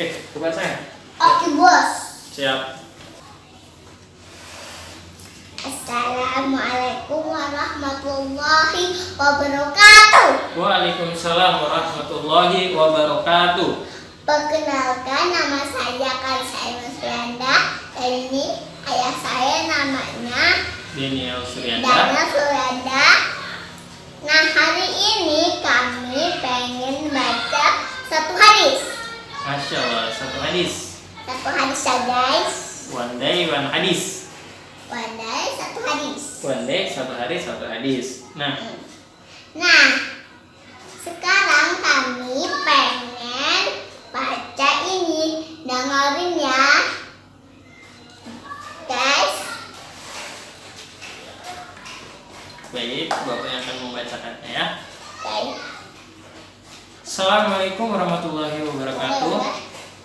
Oke, bukan saya. Oke, bos. Siap. Assalamualaikum warahmatullahi wabarakatuh. Waalaikumsalam warahmatullahi wabarakatuh. Perkenalkan, nama saya Kalisa Suryanda. Dan ini ayah saya namanya Daniel Suryanda. Daniel Suryanda. Nah, hari ini kami pengen baca satu hadis. Masya Allah, satu hadis. Satu hadis ya, guys. One day, one hadis. One day, satu hadis. One day, satu hari, satu hadis. Nah, sekarang kami pengen baca ini. Dengerin ya, guys. baik, Bapak yang akan membacakannya ya. Baik. Assalamualaikum warahmatullahi wabarakatuh.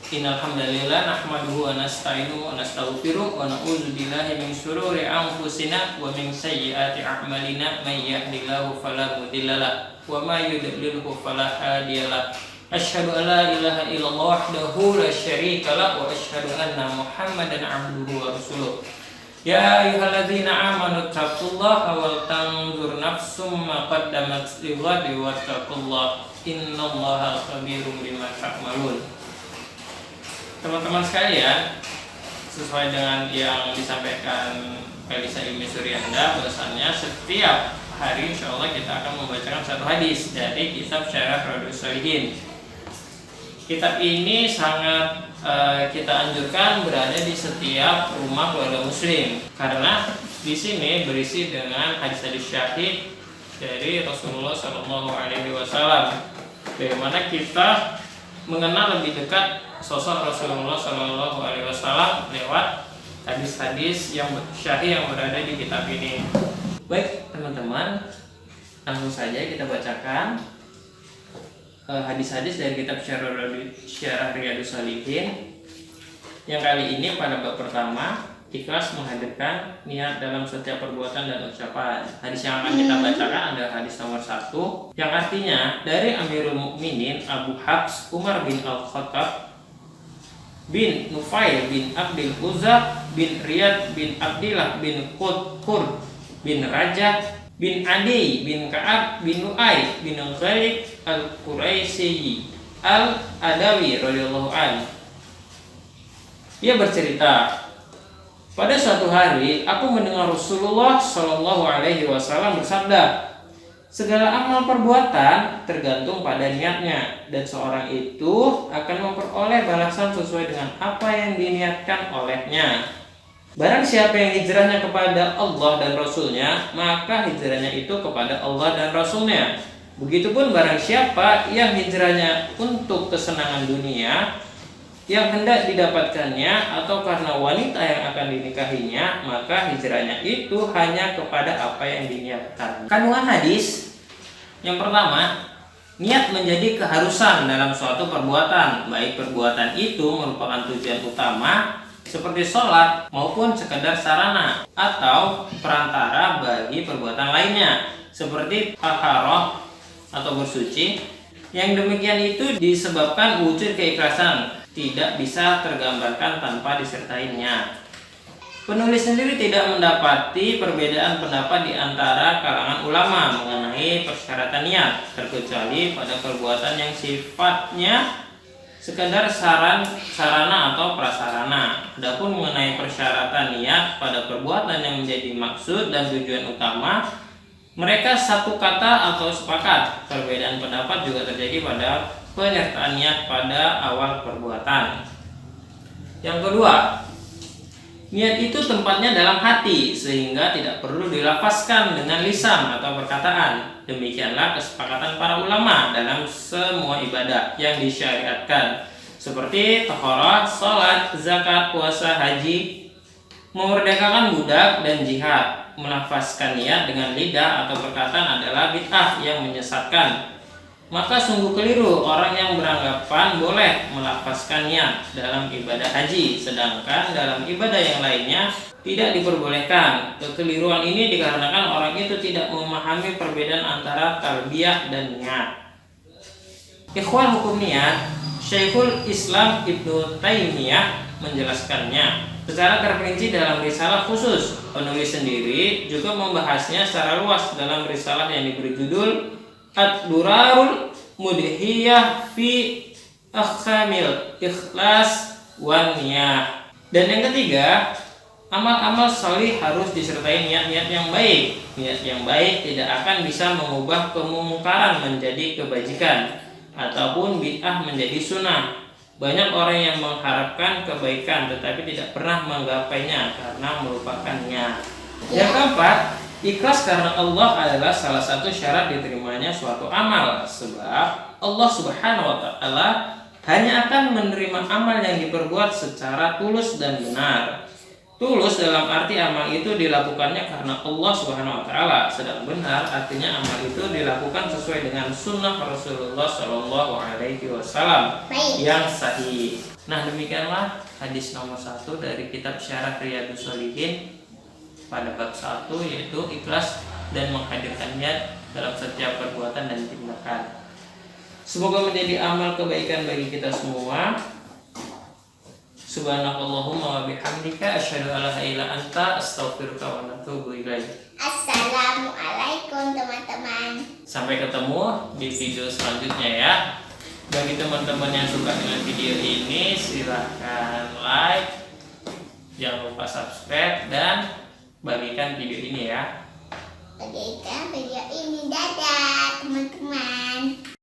Innal hamdalillah nahmaduhu wa nasta'inuhu wa nastaghfiruh wa na'udzu billahi min syururi anfusina wa min sayyiati a'malina may yahdihillahu fala mudhillalah wa may yudlilhu fala hadiyalah. Asyhadu an la ilaha illallah wahdahu la syarikalah wa asyhadu anna Muhammadan 'abduhu wa rasuluh. Ya ayyuhalladzina amanu taqullaha wal tanzur nafsum ma qaddamat lighadin wattaqullaha innallaha khabirum bima ta'malun. Teman-teman sekalian, sesuai dengan yang disampaikan Kalisa Suryanda, bahwasannya setiap hari insya Allah kita akan membacakan satu hadis dari kitab Syarah Riyadhus Shalihin. Kitab ini sangat kita anjurkan berada di setiap rumah keluarga muslim, karena di sini berisi dengan hadis-hadis syahid dari Rasulullah SAW. Bagaimana kita mengenal lebih dekat sosok Rasulullah SAW lewat hadis-hadis yang syahih yang berada di kitab ini. Baik teman-teman, langsung saja kita bacakan hadis-hadis dari kitab Syarah Riyadhus Shalihin. Yang kali ini pada bab pertama, ikhlas menghadirkan niat dalam setiap perbuatan dan ucapan. Hadis yang akan kita bacakan adalah hadis nomor 1, yang artinya dari Amirul Mukminin Abu Hafs Umar bin Al-Khattab bin Nufail bin Abdul Uzza bin Riyad bin Abdillah bin Qur bin Rajah bin Adi bin Ka'ab bin Lu'ay bin Khalid Al-Quraisyi Al-Adawi radhiyallahu anhu. Ia bercerita, pada suatu hari aku mendengar Rasulullah Shallallahu Alaihi Wasallam bersabda, segala amal perbuatan tergantung pada niatnya, dan seorang itu akan memperoleh balasan sesuai dengan apa yang diniatkan olehnya. Barang siapa yang hijrahnya kepada Allah dan Rasulnya, maka hijrahnya itu kepada Allah dan Rasulnya. Begitupun barang siapa yang hijrahnya untuk kesenangan dunia yang hendak didapatkannya atau karena wanita yang akan dinikahinya, maka hijrahnya itu hanya kepada apa yang diniatkan. Kandungan hadis yang pertama, niat menjadi keharusan dalam suatu perbuatan, baik perbuatan itu merupakan tujuan utama seperti sholat maupun sekedar sarana atau perantara bagi perbuatan lainnya seperti taharah atau bersuci. Yang demikian itu disebabkan wujud keikhlasan tidak bisa tergambarkan tanpa disertainya. Penulis sendiri tidak mendapati perbedaan pendapat di antara kalangan ulama mengenai persyaratan niat, terkecuali pada perbuatan yang sifatnya sekadar sarana atau prasarana. Adapun mengenai persyaratan niat pada perbuatan yang menjadi maksud dan tujuan utama, mereka satu kata atau sepakat. Perbedaan pendapat juga terjadi pada penyertaan niat pada awal perbuatan. Yang kedua, niat itu tempatnya dalam hati, sehingga tidak perlu dilafazkan dengan lisan atau perkataan. Demikianlah kesepakatan para ulama dalam semua ibadah yang disyariatkan, seperti taharah, salat, zakat, puasa, haji, memerdekakan budak, dan jihad. Melafazkan niat dengan lidah atau perkataan adalah bid'ah yang menyesatkan. Maka sungguh keliru orang yang beranggapan boleh melafazkan niat dalam ibadah haji, sedangkan dalam ibadah yang lainnya tidak diperbolehkan. Kekeliruan ini dikarenakan orang itu tidak memahami perbedaan antara talbiyah dan niat. Ikhwan hukum niat, Syekhul Islam Ibnu Taimiyah menjelaskannya secara terperinci dalam risalah khusus. Penulis sendiri juga membahasnya secara luas dalam risalah yang diberi judul Ad-Durarul Mudhiyah fi Akhkamil Ikhlas wan Niyah. Dan yang ketiga, amal-amal salih harus disertai niat-niat yang baik. Niat yang baik tidak akan bisa mengubah kemungkaran menjadi kebajikan ataupun bid'ah menjadi sunnah. Banyak orang yang mengharapkan kebaikan tetapi tidak pernah menggapainya karena melupakannya. Yang keempat, ikhlas karena Allah adalah salah satu syarat diterimanya suatu amal. Sebab Allah Subhanahu wa taala hanya akan menerima amal yang diperbuat secara tulus dan benar. Tulus dalam arti amal itu dilakukannya karena Allah Subhanahu wa taala, sedang benar artinya amal itu dilakukan sesuai dengan sunnah Rasulullah Shallallahu alaihi wasallam yang sahih. Nah, demikianlah hadis nomor 1 dari kitab Syarah Riyadhus Shalihin pada bab 1, yaitu ikhlas dan menghadirkan niat dalam setiap perbuatan dan tindakan. Semoga menjadi amal kebaikan bagi kita semua. Subhanakallahumma wa bihamdika asyhadu an la ilaha illa anta astaghfiruka wa atubu ilaik. Assalamualaikum teman-teman. Sampai ketemu di video selanjutnya ya. Bagi teman-teman yang suka dengan video ini, silahkan like, jangan lupa subscribe dan bagikan video ini ya. Bagikan video ini, dadah teman-teman.